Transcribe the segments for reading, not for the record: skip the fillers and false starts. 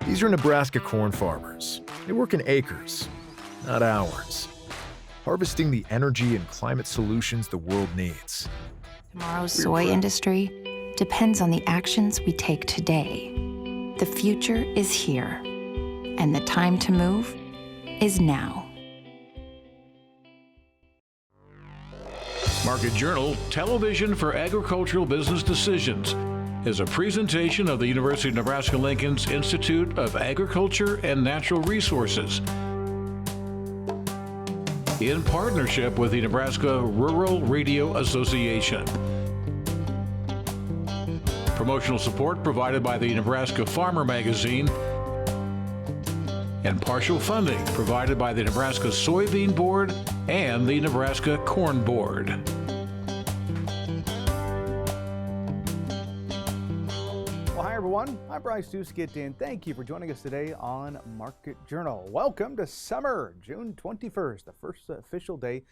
These are Nebraska corn farmers. They work in acres, not hours, harvesting the energy and climate solutions the world needs. Tomorrow's soy industry depends on the actions we take today. The future is here, and the time to move is now. Market Journal Television for Agricultural Business Decisions is a presentation of the University of Nebraska-Lincoln's Institute of Agriculture and Natural Resources in partnership with the Nebraska Rural Radio Association. Promotional support provided by the Nebraska Farmer Magazine and partial funding provided by the Nebraska Soybean Board and the Nebraska Corn Board. Everyone, I'm Bryce Duskett, and thank you for joining us today on Market Journal. Welcome to summer, June 21st, the first official day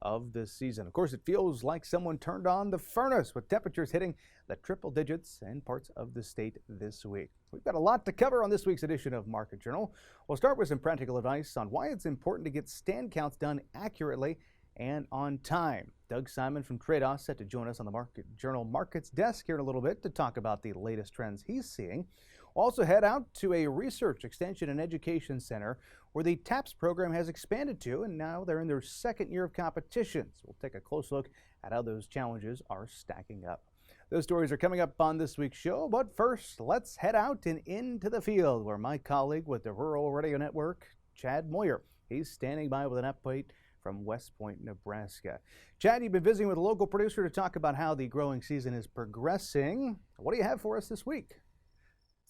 of the season. Of course, it feels like someone turned on the furnace with temperatures hitting the triple digits in parts of the state this week. We've got a lot to cover on this week's edition of Market Journal. We'll start with some practical advice on why it's important to get stand counts done accurately and on time. Doug Simon from Tredas set to join us on the Market Journal Markets desk here in a little bit to talk about the latest trends he's seeing. We'll also head out to a research, extension, and education center where the TAPS program has expanded to, and now they're in their second year of competitions. We'll take a close look at how those challenges are stacking up. Those stories are coming up on this week's show, but first, let's head out and into the field where my colleague with the Rural Radio Network, Chad Moyer, he's standing by with an update from WestPoint, Nebraska. Chad, you've been visiting with a local producer to talk about how the growing season is progressing. What do you have for us this week?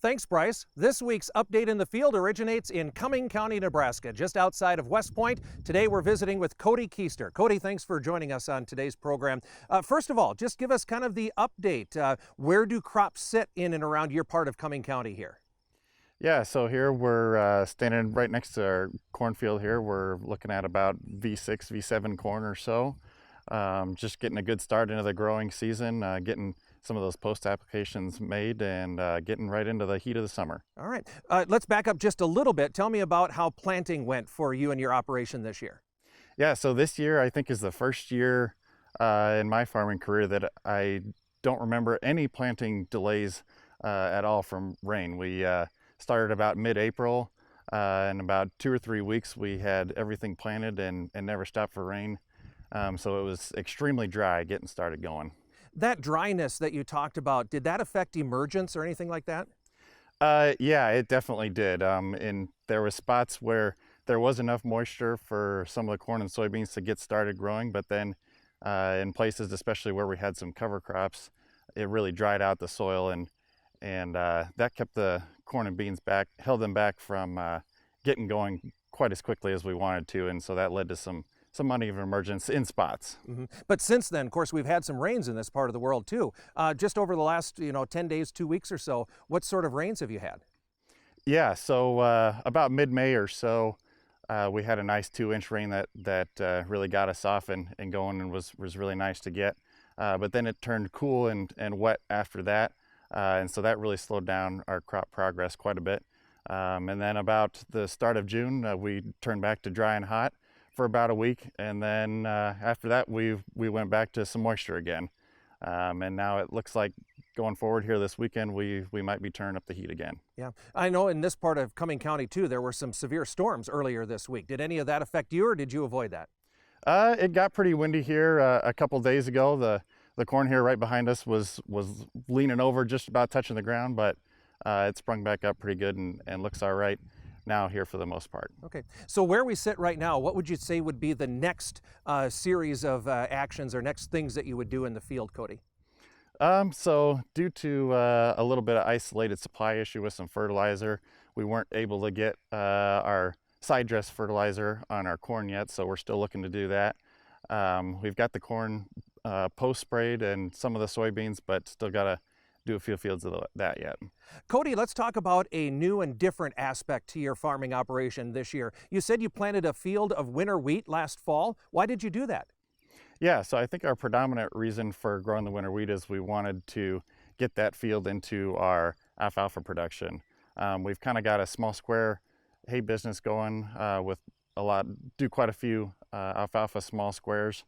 Thanks, Bryce. This week's update in the field originates in Cumming County, Nebraska, just outside of WestPoint. Today we're visiting with Cody Keister. Cody, thanks for joining us on today's program. First of all, just give us kind of the update. Where do crops sit in and around your part of Cumming County here? Yeah, so here we're standing right next to our cornfield here. We're looking at about V6, V7 corn or so. Just getting a good start into the growing season, getting some of those post applications made and getting right into the heat of the summer. All right, let's back up just a little bit. Tell me about how planting went for you and your operation this year. Yeah, so this year I think is the first year in my farming career that I don't remember any planting delays at all from rain. We started about mid-April. In about 2 or 3 weeks, we had everything planted and never stopped for rain. So it was extremely dry getting started going. That dryness that you talked about, did that affect emergence or anything like that? Yeah, it definitely did. And there were spots where there was enough moisture for some of the corn and soybeans to get started growing, but then in places, especially where we had some cover crops, it really dried out the soil and that kept the corn and beans back, held them back from getting going quite as quickly as we wanted to, and so that led to some uneven emergence in spots. Mm-hmm. But since then, of course, we've had some rains in this part of the world too. Just over the last 10 days, 2 weeks or so, what sort of rains have you had? Yeah, so about mid-May or so, we had a nice 2-inch rain that really got us off and going and was really nice to get. But then it turned cool and wet after that. And so that really slowed down our crop progress quite a bit. And then about the start of June, we turned back to dry and hot for about a week. And then after that, we went back to some moisture again. And now it looks like going forward here this weekend, we might be turning up the heat again. Yeah, I know in this part of Cumming County too, there were some severe storms earlier this week. Did any of that affect you or did you avoid that? It got pretty windy here a couple days ago. The corn here right behind us was leaning over, just about touching the ground, but it sprung back up pretty good and looks all right now here for the most part. Okay, so where we sit right now, what would you say would be the next series of actions or next things that you would do in the field, Cody? So due to a little bit of isolated supply issue with some fertilizer, we weren't able to get our side dress fertilizer on our corn yet, so we're still looking to do that. We've got the corn post-sprayed and some of the soybeans, but still got to do a few fields of that yet. Cody, let's talk about a new and different aspect to your farming operation this year. You said you planted a field of winter wheat last fall. Why did you do that? Yeah, so I think our predominant reason for growing the winter wheat is we wanted to get that field into our alfalfa production. We've kind of got a small square hay business going with do quite a few alfalfa small squares,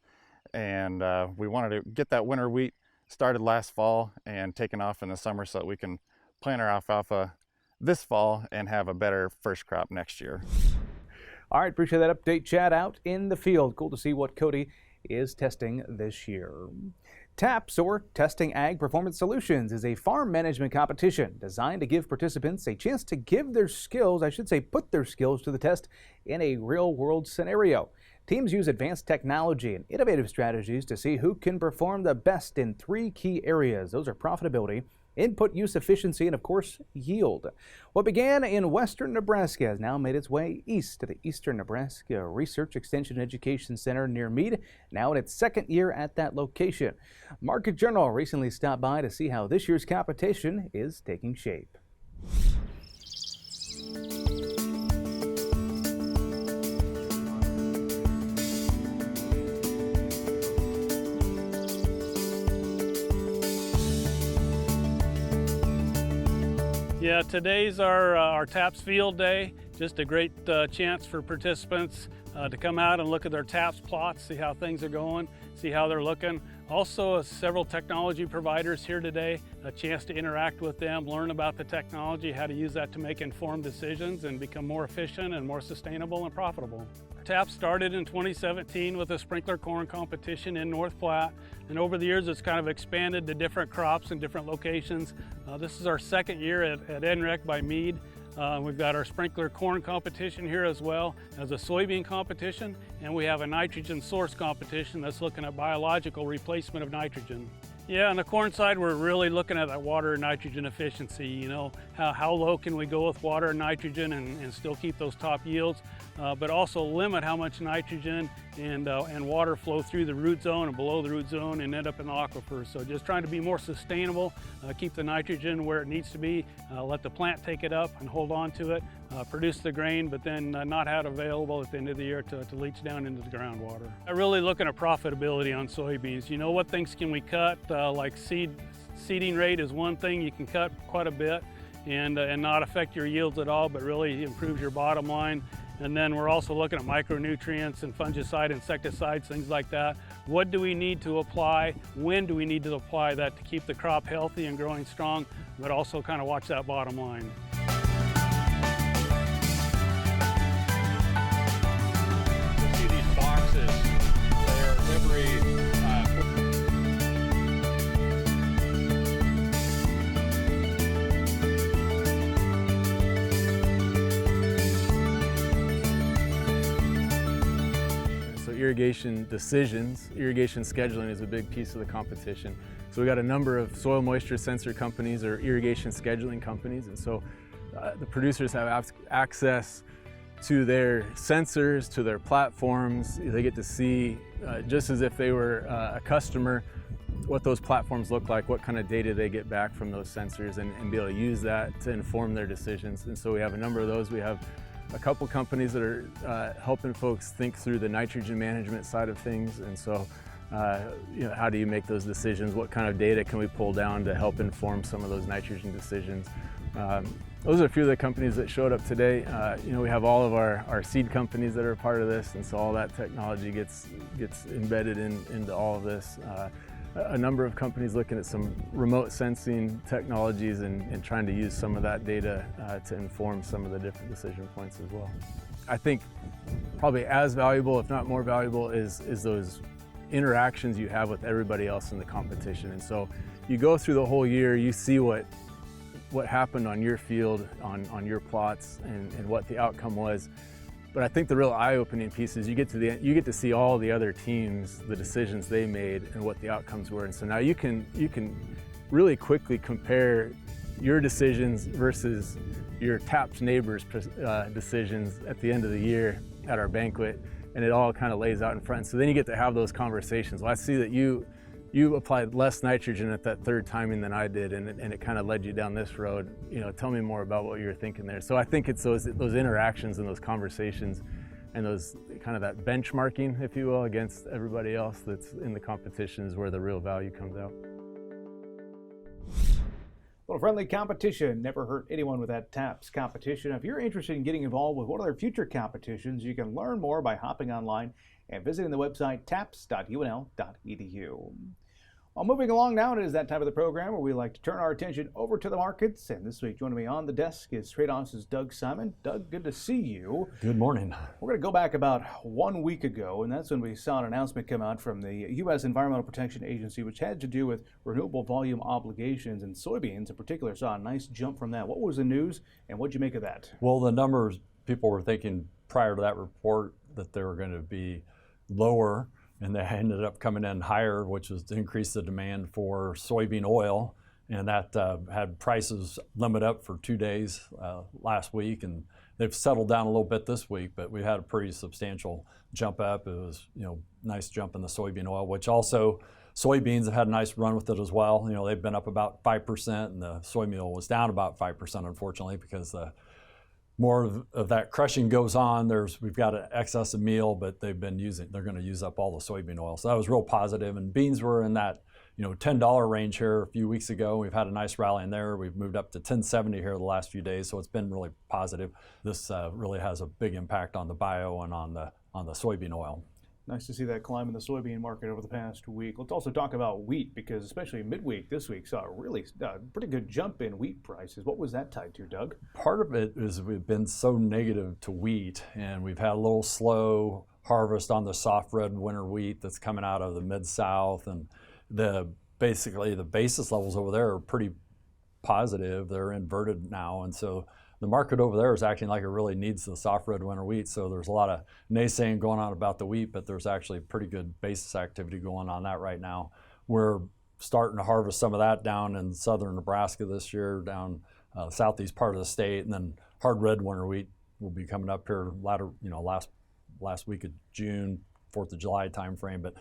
and we wanted to get that winter wheat started last fall and taken off in the summer so that we can plant our alfalfa this fall and have a better first crop next year. All right, appreciate that update, Chad, out in the field. Cool to see what Cody is testing this year. TAPS, or Testing Ag Performance Solutions, is a farm management competition designed to give participants a chance to put their skills to the test in a real-world scenario. Teams use advanced technology and innovative strategies to see who can perform the best in 3 key areas. Those are profitability, input use efficiency, and of course, yield. What began in western Nebraska has now made its way east to the Eastern Nebraska Research Extension Education Center near Mead, now in its 2nd year at that location. Market Journal recently stopped by to see how this year's competition is taking shape. Yeah, today's our TAPS field day. Just a great chance for participants to come out and look at their TAPS plots, see how things are going, see how they're looking. Also, several technology providers here today, a chance to interact with them, learn about the technology, how to use that to make informed decisions and become more efficient and more sustainable and profitable. TAPS started in 2017 with a sprinkler corn competition in North Platte, and over the years it's kind of expanded to different crops and different locations. This is our 2nd year at NREC by Mead. We've got our sprinkler corn competition here as well as a soybean competition, and we have a nitrogen source competition that's looking at biological replacement of nitrogen. Yeah, on the corn side, we're really looking at that water and nitrogen efficiency. You know, how low can we go with water and nitrogen and still keep those top yields, but also limit how much nitrogen and water flow through the root zone and below the root zone and end up in the aquifer. So just trying to be more sustainable, keep the nitrogen where it needs to be, let the plant take it up and hold on to it, produce the grain, but then not have it available at the end of the year to leach down into the groundwater. I'm really looking at profitability on soybeans. You know, what things can we cut? Like seeding rate is one thing you can cut quite a bit and not affect your yields at all, but really improves your bottom line. And then we're also looking at micronutrients and fungicide, insecticides, things like that. What do we need to apply? When do we need to apply that to keep the crop healthy and growing strong, but also kind of watch that bottom line? You see these boxes, they're every irrigation decisions, irrigation scheduling is a big piece of the competition. So we got a number of soil moisture sensor companies or irrigation scheduling companies, and so the producers have access to their sensors, to their platforms. They get to see, just as if they were a customer, what those platforms look like, what kind of data they get back from those sensors, and be able to use that to inform their decisions. And so we have a number of those. We have a couple companies that are helping folks think through the nitrogen management side of things, and so you know, how do you make those decisions? What kind of data can we pull down to help inform some of those nitrogen decisions? Those are a few of the companies that showed up today. You know, we have all of our seed companies that are a part of this, and so all that technology gets embedded into all of this. A number of companies looking at some remote sensing technologies and trying to use some of that data to inform some of the different decision points as well. I think probably as valuable, if not more valuable, is those interactions you have with everybody else in the competition. And so you go through the whole year, you see what happened on your field, on your plots, and what the outcome was. But I think the real eye-opening piece is you get to see all the other teams, the decisions they made, and what the outcomes were. And so now you can really quickly compare your decisions versus your TAPS neighbors' decisions at the end of the year at our banquet, and it all kind of lays out in front. So then you get to have those conversations. Well, I see that you applied less nitrogen at that third timing than I did, and it kind of led you down this road. You know, tell me more about what you were thinking there. So I think it's those interactions and those conversations and those kind of that benchmarking, if you will, against everybody else that's in the competition is where the real value comes out. Little friendly competition never hurt anyone with that TAPS competition. If you're interested in getting involved with one of their future competitions, you can learn more by hopping online and visiting the website taps.unl.edu. Well, moving along now, it is that time of the program where we like to turn our attention over to the markets. And this week, joining me on the desk is Tredas' Doug Simon. Doug, good to see you. Good morning. We're going to go back about 1 week ago, and that's when we saw an announcement come out from the U.S. Environmental Protection Agency, which had to do with renewable volume obligations, and soybeans in particular saw a nice jump from that. What was the news, and what did you make of that? Well, the numbers, people were thinking prior to that report that they were going to be lower, and they ended up coming in higher, which was to increase the demand for soybean oil. And that had prices limit up for 2 days last week, and they've settled down a little bit this week, but we had a pretty substantial jump up. It was, nice jump in the soybean oil, which also soybeans have had a nice run with it as well. They've been up about 5%, and the soybean oil was down about 5%, unfortunately, because the more of that crushing goes on. We've got an excess of meal, but they're going to use up all the soybean oil. So that was real positive. And beans were in that, $10 range here a few weeks ago. We've had a nice rally in there. We've moved up to $10.70 here the last few days. So it's been really positive. This really has a big impact on the bio and on the soybean oil. Nice to see that climb in the soybean market over the past week. Let's also talk about wheat, because especially midweek this week saw a really pretty good jump in wheat prices. What was that tied to, Doug? Part of it is we've been so negative to wheat, and we've had a little slow harvest on the soft red winter wheat that's coming out of the Mid-South, and basically the basis levels over there are pretty positive. They're inverted now, and so the market over there is acting like it really needs the soft red winter wheat. So there's a lot of naysaying going on about the wheat, but there's actually pretty good basis activity going on that right now. We're starting to harvest some of that down in southern Nebraska this year, down southeast part of the state, and then hard red winter wheat will be coming up here last week of June, 4th of July timeframe. But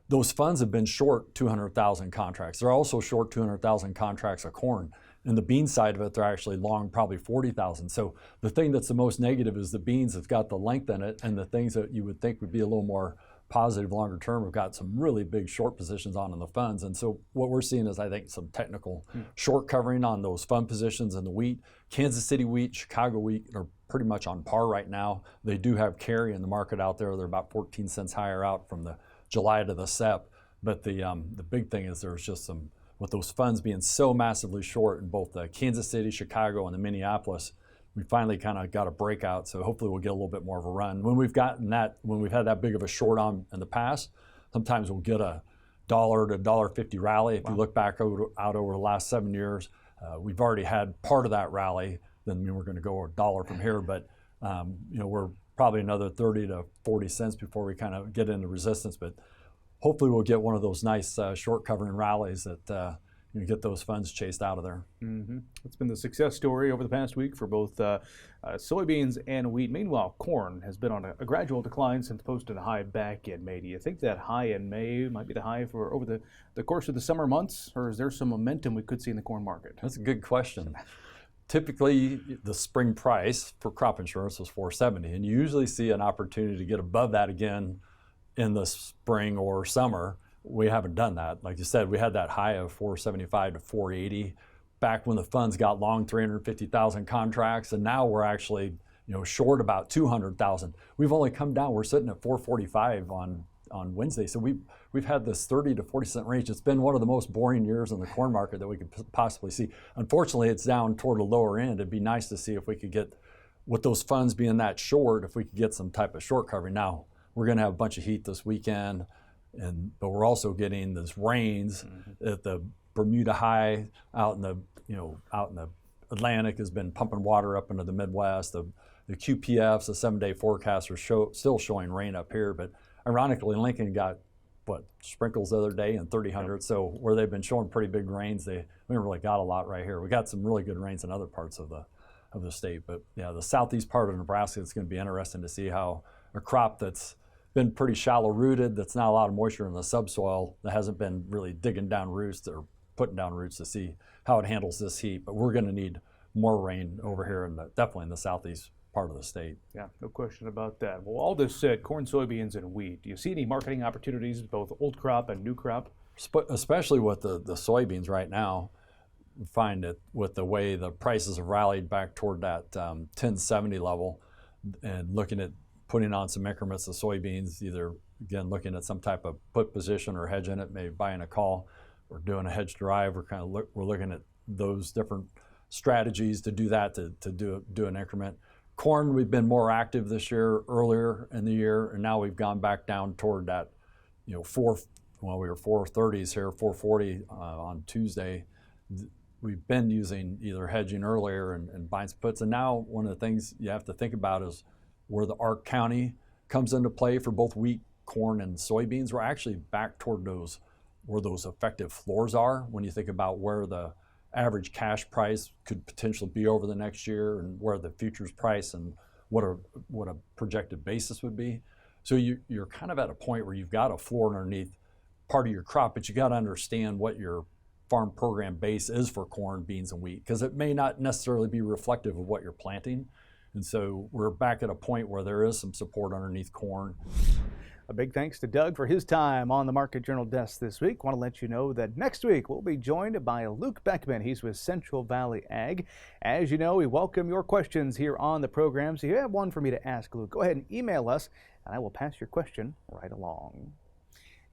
those funds have been short 200,000 contracts. They're also short 200,000 contracts of corn. And the bean side of it, they're actually long probably 40,000. So the thing that's the most negative is the beans have got the length in it, and the things that you would think would be a little more positive longer term have got some really big short positions on in the funds. And so what we're seeing is, I think, some technical short covering on those fund positions in the wheat. Kansas City wheat, Chicago wheat are pretty much on par right now. They do have carry in the market out there. They're about 14 cents higher out from the July to the SEP. But the big thing is there's just some, with those funds being so massively short in both the Kansas City, Chicago, and the Minneapolis, we finally kind of got a breakout. So hopefully we'll get a little bit more of a run. When we've had that big of a short on in the past, sometimes we'll get a $1 to $1.50 rally. If you look back out over the last 7 years, we've already had part of that rally. Doesn't mean we're going to go $1 from here, but we're probably another 30 to 40 cents before we kind of get into resistance. But hopefully we'll get one of those nice short covering rallies that get those funds chased out of there. Mm-hmm. It's been the success story over the past week for both soybeans and wheat. Meanwhile, corn has been on a gradual decline since posting a high back in May. Do you think that high in May might be the high for over the course of the summer months, or is there some momentum we could see in the corn market? That's a good question. Typically, the spring price for crop insurance was $4.70, and you usually see an opportunity to get above that again in the spring or summer. We haven't done that. Like you said, we had that high of $4.75 to $4.80 back when the funds got long 350,000 contracts, and now we're actually short about 200,000. We've only come down. We're sitting at $4.45 on Wednesday, so we've had this 30 to 40 cent range. It's been one of the most boring years in the corn market that we could possibly see. Unfortunately, it's down toward the lower end. It'd be nice to see if we could get, with those funds being that short, if we could get some type of short covering. Now we're going to have a bunch of heat this weekend, but we're also getting this rains at the Bermuda High out in the Atlantic has been pumping water up into the Midwest. The QPFs, the 7-day forecasts are still showing rain up here, but ironically, Lincoln got sprinkles the other day in 30 So where they've been showing pretty big rains, we haven't really got a lot right here. We got some really good rains in other parts of the state, but yeah, the southeast part of Nebraska, it's going to be interesting to see how a crop that's been pretty shallow rooted, that's not a lot of moisture in the subsoil, that hasn't been really digging down roots or putting down roots, to see how it handles this heat. But we're going to need more rain over here, definitely in the southeast part of the state. Yeah, no question about that. Well, all this said, corn, soybeans, and wheat, do you see any marketing opportunities, both old crop and new crop? Especially with the soybeans right now. find that with the way the prices have rallied back toward that 1070 level, and looking at putting on some increments of soybeans, either again looking at some type of put position or hedging it, maybe buying a call or doing a hedge drive. We're looking at those different strategies to do that, to do an increment. Corn, we've been more active this year, earlier in the year, and now we've gone back down toward that, we were 430s here, 440 on Tuesday. We've been using either hedging earlier and buying some puts, and now one of the things you have to think about is where the ARC County comes into play for both wheat, corn, and soybeans. We're actually back toward where those effective floors are when you think about where the average cash price could potentially be over the next year, and where the futures price and what a projected basis would be. So you're kind of at a point where you've got a floor underneath part of your crop, but you got to understand what your farm program base is for corn, beans, and wheat, because it may not necessarily be reflective of what you're planting. And so we're back at a point where there is some support underneath corn. A big thanks to Doug for his time on the Market Journal desk this week. Want to let you know that next week we'll be joined by Luke Beckman. He's with Central Valley Ag. As you know, we welcome your questions here on the program. So if you have one for me to ask Luke, go ahead and email us, and I will pass your question right along.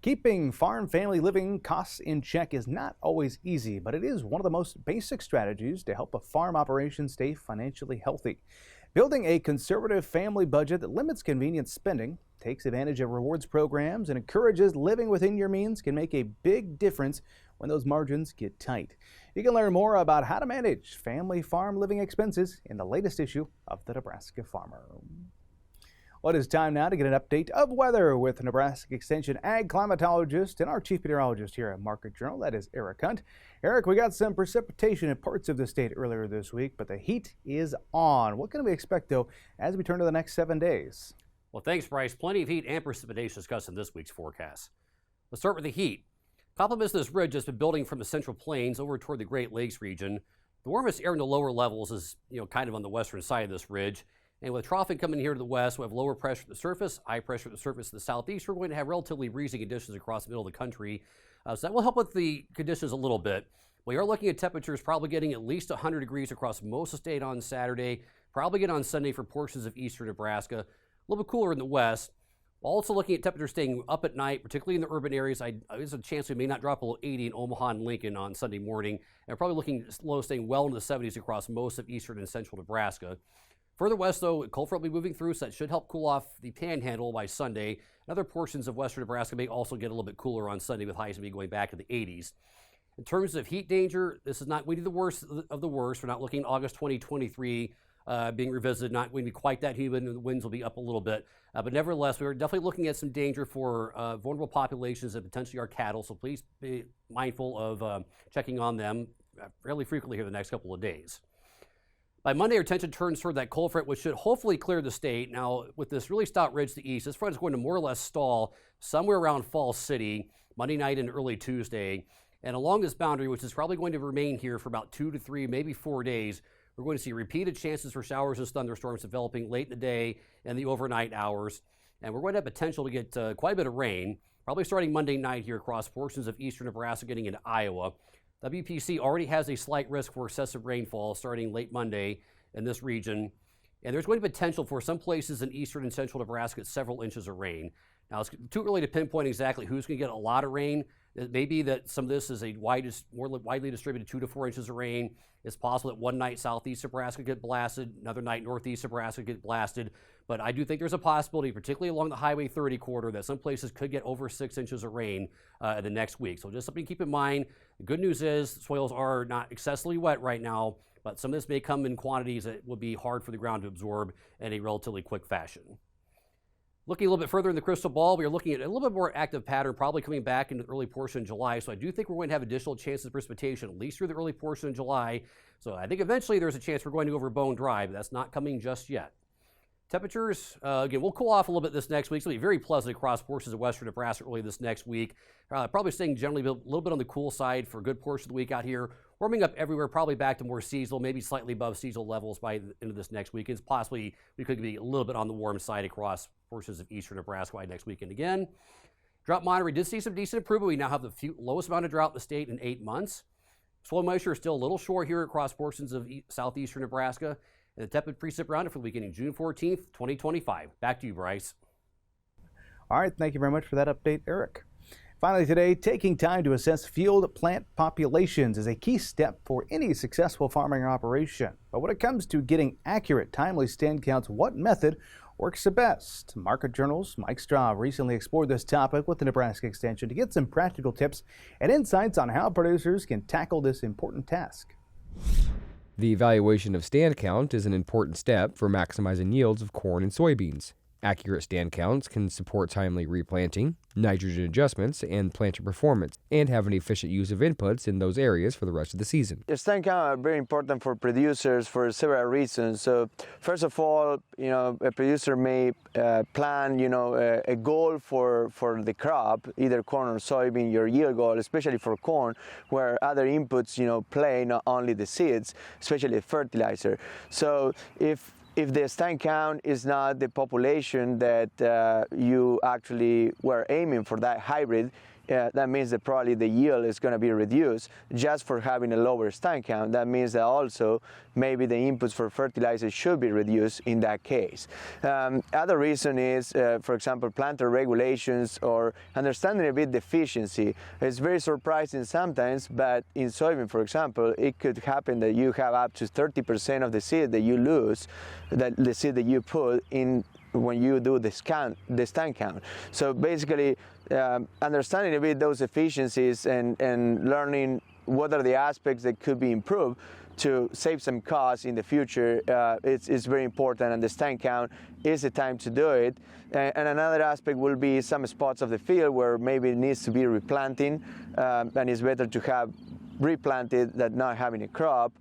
Keeping farm family living costs in check is not always easy, but it is one of the most basic strategies to help a farm operation stay financially healthy. Building a conservative family budget that limits convenient spending, takes advantage of rewards programs, and encourages living within your means can make a big difference when those margins get tight. You can learn more about how to manage family farm living expenses in the latest issue of the Nebraska Farmer. Well, it is time now to get an update of weather with Nebraska Extension Ag Climatologist and our Chief Meteorologist here at Market Journal. That is Eric Hunt. Eric, we got some precipitation in parts of the state earlier this week, but the heat is on. What can we expect, though, as we turn to the next 7 days? Well, thanks, Bryce. Plenty of heat and precipitation discussed in this week's forecast. Let's start with the heat. Complements this ridge has been building from the Central Plains over toward the Great Lakes region. The warmest air in the lower levels is, kind of on the western side of this ridge. And with troughing coming here to the west, we have lower pressure at the surface, high pressure at the surface to the southeast. We're going to have relatively breezy conditions across the middle of the country. So that will help with the conditions a little bit. We are looking at temperatures probably getting at least 100 degrees across most of the state on Saturday, probably again on Sunday for portions of eastern Nebraska. A little bit cooler in the west. Also looking at temperatures staying up at night, particularly in the urban areas. There's a chance we may not drop below 80 in Omaha and Lincoln on Sunday morning. And probably looking low staying well into the 70s across most of eastern and central Nebraska. Further west, though, cold front will be moving through, so that should help cool off the panhandle by Sunday. And other portions of western Nebraska may also get a little bit cooler on Sunday, with highs maybe going back to the 80s. In terms of heat danger, this is not going to be the worst of the worst. We're not looking at August 2023 being revisited, not going to be quite that humid, and the winds will be up a little bit. But nevertheless, we're definitely looking at some danger for vulnerable populations and potentially our cattle, so please be mindful of checking on them fairly frequently here the next couple of days. By Monday, our attention turns toward that cold front, which should hopefully clear the state. Now, with this really stout ridge to the east, this front is going to more or less stall somewhere around Falls City, Monday night and early Tuesday. And along this boundary, which is probably going to remain here for about 2 to 3, maybe 4 days, we're going to see repeated chances for showers and thunderstorms developing late in the day and the overnight hours. And we're going to have potential to get quite a bit of rain, probably starting Monday night here across portions of eastern Nebraska, getting into Iowa. WPC already has a slight risk for excessive rainfall starting late Monday in this region. And there's going to be potential for some places in eastern and central Nebraska at several inches of rain. Now, it's too early to pinpoint exactly who's going to get a lot of rain. It may be that some of this is more widely distributed 2 to 4 inches of rain. It's possible that one night southeast Nebraska get blasted, another night northeast Nebraska get blasted. But I do think there's a possibility, particularly along the Highway 30 corridor, that some places could get over 6 inches of rain the next week. So just something to keep in mind. The good news is soils are not excessively wet right now, but some of this may come in quantities that will be hard for the ground to absorb in a relatively quick fashion. Looking a little bit further in the crystal ball, we are looking at a little bit more active pattern, probably coming back in the early portion of July. So I do think we're going to have additional chances of precipitation, at least through the early portion of July. So I think eventually there's a chance we're going to go over bone dry, but that's not coming just yet. Temperatures, again, will cool off a little bit this next week. So it'll be very pleasant across portions of western Nebraska early this next week. Probably staying generally a little bit on the cool side for a good portion of the week out here. Warming up everywhere, probably back to more seasonal, maybe slightly above seasonal levels by the end of this next week. It's possibly we could be a little bit on the warm side across portions of eastern Nebraska by next weekend again. Drought monitor, we did see some decent improvement. We now have the lowest amount of drought in the state in 8 months. Soil moisture is still a little short here across portions of southeastern Nebraska, and the tepid precip roundup will be beginning June 14th, 2025. Back to you, Bryce. All right, thank you very much for that update, Eric. Finally today, taking time to assess field plant populations is a key step for any successful farming operation. But when it comes to getting accurate, timely stand counts, what method works the best? Market Journal's Mike Straub recently explored this topic with the Nebraska Extension to get some practical tips and insights on how producers can tackle this important task. The evaluation of stand count is an important step for maximizing yields of corn and soybeans. Accurate stand counts can support timely replanting, nitrogen adjustments, and planter performance, and have an efficient use of inputs in those areas for the rest of the season. The stand count are very important for producers for several reasons. So, first of all, a producer may plan, a goal for the crop, either corn or soybean, your yield goal, especially for corn, where other inputs, play, not only the seeds, especially fertilizer. So, if the stand count is not the population that you actually were aiming for that hybrid, that means that probably the yield is going to be reduced just for having a lower stand count. That means that also maybe the inputs for fertilizer should be reduced in that case. Other reason is, for example, planter regulations or understanding a bit the efficiency. It's very surprising sometimes, but in soybean, for example, it could happen that you have up to 30% of the seed that you lose, that the seed that you put in when you do the stand count. So basically, understanding a bit those efficiencies and learning what are the aspects that could be improved to save some costs in the future, it's very important, and the stand count is the time to do it. And another aspect will be some spots of the field where maybe it needs to be replanting, and it's better to have replanted than not having a crop,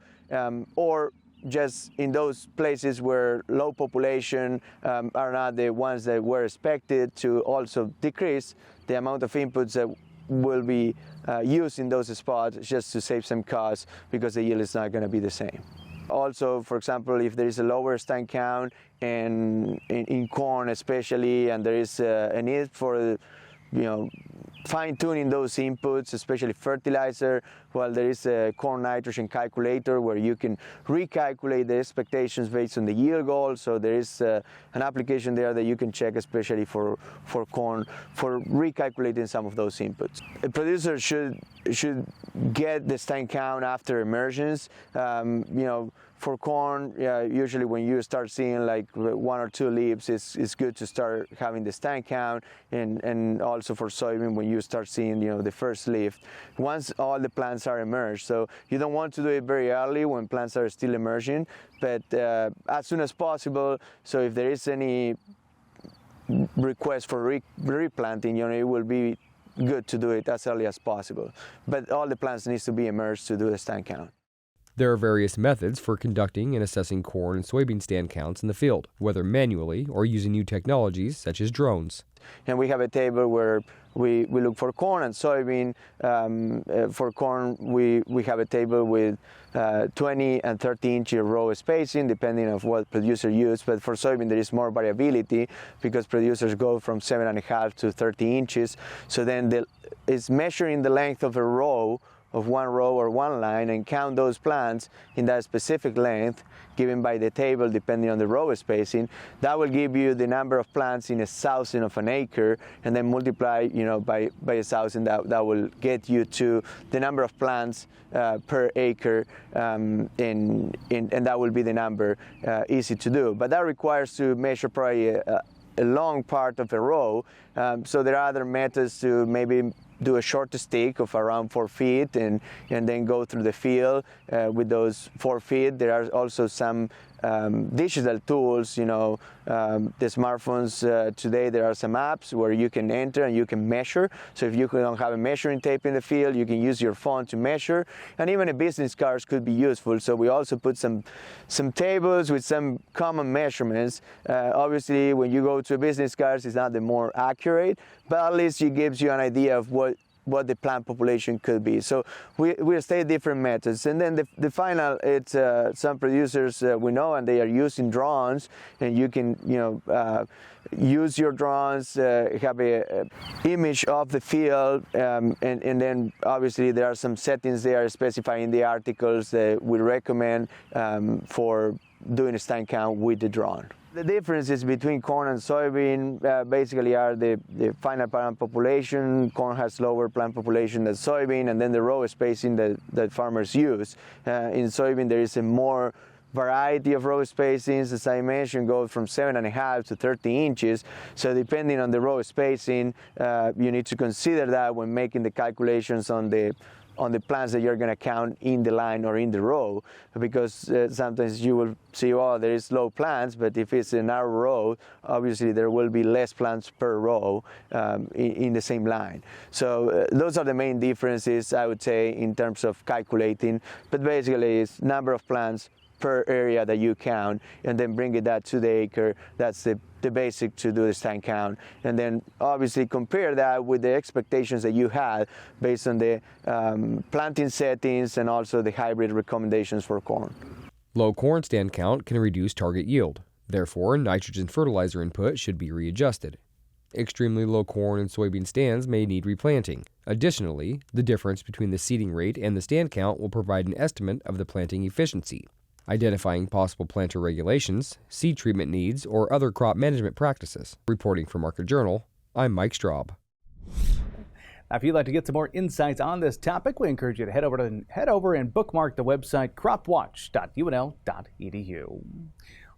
or just in those places where low population are not the ones that were expected, to also decrease the amount of inputs that will be used in those spots, just to save some costs, because the yield is not going to be the same. Also, for example, if there is a lower stand count and in corn especially, and there is a need for fine-tuning those inputs, especially fertilizer, well, there is a corn nitrogen calculator where you can recalculate the expectations based on the yield goal. So there is an application there that you can check, especially for corn, for recalculating some of those inputs. A producer should get the stand count after emergence. For corn, usually when you start seeing like 1 or 2 leaves, it's good to start having the stand count, and also for soybean when you start seeing the first leaf. Once all the plants are emerged, so you don't want to do it very early when plants are still emerging, but as soon as possible. So if there is any request for replanting, it will be good to do it as early as possible. But all the plants needs to be emerged to do the stand count. There are various methods for conducting and assessing corn and soybean stand counts in the field, whether manually or using new technologies such as drones. And we have a table where we look for corn and soybean. For corn, we have a table with 20 and 30 inch row spacing, depending on what producer use. But for soybean, there is more variability because producers go from 7.5 to 30 inches. So then it's measuring the length of a row, of one row or one line, and count those plants in that specific length given by the table depending on the row spacing. That will give you the number of plants in 1,000 of an acre, and then multiply by 1,000. That will get you to the number of plants per acre, and that will be the number. Easy to do, but that requires to measure probably a long part of a row. So there are other methods to maybe do a short stick of around 4 feet and then go through the field with those 4 feet. There are also some digital tools, the smartphones today, there are some apps where you can enter and you can measure. So if you don't have a measuring tape in the field, you can use your phone to measure, and even a business card could be useful. So we also put some tables with some common measurements. Obviously, when you go to a business card, it's not the more accurate, but at least it gives you an idea of what what the plant population could be. So we study different methods, and then the final, it's some producers we know, and they are using drones, and you can use your drones, have a image of the field, and then obviously there are some settings there specified in the articles that we recommend for doing a stand count with the drone. The differences between corn and soybean basically are the final plant population. Corn has lower plant population than soybean, and then the row spacing that farmers use. In soybean there is a more variety of row spacings, as I mentioned, go from 7.5 to 30 inches. So depending on the row spacing, you need to consider that when making the calculations on the plants that you're going to count in the line or in the row, because sometimes you will see, oh, there is low plants, but if it's a narrow row, obviously there will be less plants per row in the same line. So those are the main differences, I would say, in terms of calculating. But basically, it's number of plants per area that you count, and then bring it that to the acre. That's the basic to do the stand count, and then obviously compare that with the expectations that you had based on the planting settings and also the hybrid recommendations for corn. Low corn stand count can reduce target yield. Therefore, nitrogen fertilizer input should be readjusted. Extremely low corn and soybean stands may need replanting. Additionally, the difference between the seeding rate and the stand count will provide an estimate of the planting efficiency. Identifying possible planter regulations, seed treatment needs, or other crop management practices. Reporting for Market Journal, I'm Mike Straub. Now, if you'd like to get some more insights on this topic, we encourage you to head over and bookmark the website cropwatch.unl.edu.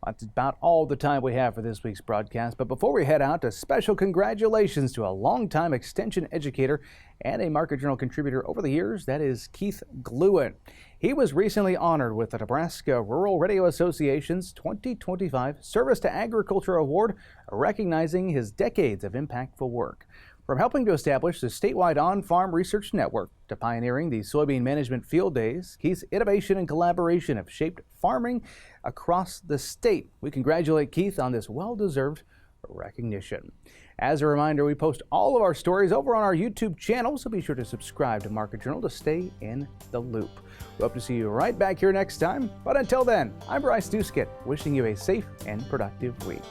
That's about all the time we have for this week's broadcast. But before we head out, a special congratulations to a longtime extension educator and a Market Journal contributor over the years. That is Keith Gluen. He was recently honored with the Nebraska Rural Radio Association's 2025 Service to Agriculture Award, recognizing his decades of impactful work. From helping to establish the statewide on-farm research network to pioneering the soybean management field days, Keith's innovation and collaboration have shaped farming across the state. We congratulate Keith on this well-deserved recognition. As a reminder, we post all of our stories over on our YouTube channel, so be sure to subscribe to Market Journal to stay in the loop. We hope to see you right back here next time. But until then, I'm Bryce Duskett, wishing you a safe and productive week.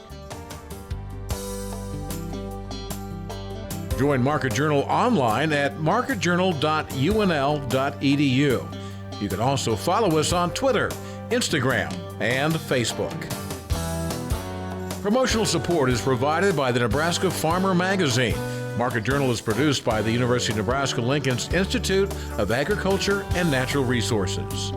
Join Market Journal online at marketjournal.unl.edu. You can also follow us on Twitter, Instagram, and Facebook. Promotional support is provided by the Nebraska Farmer Magazine. Market Journal is produced by the University of Nebraska-Lincoln's Institute of Agriculture and Natural Resources.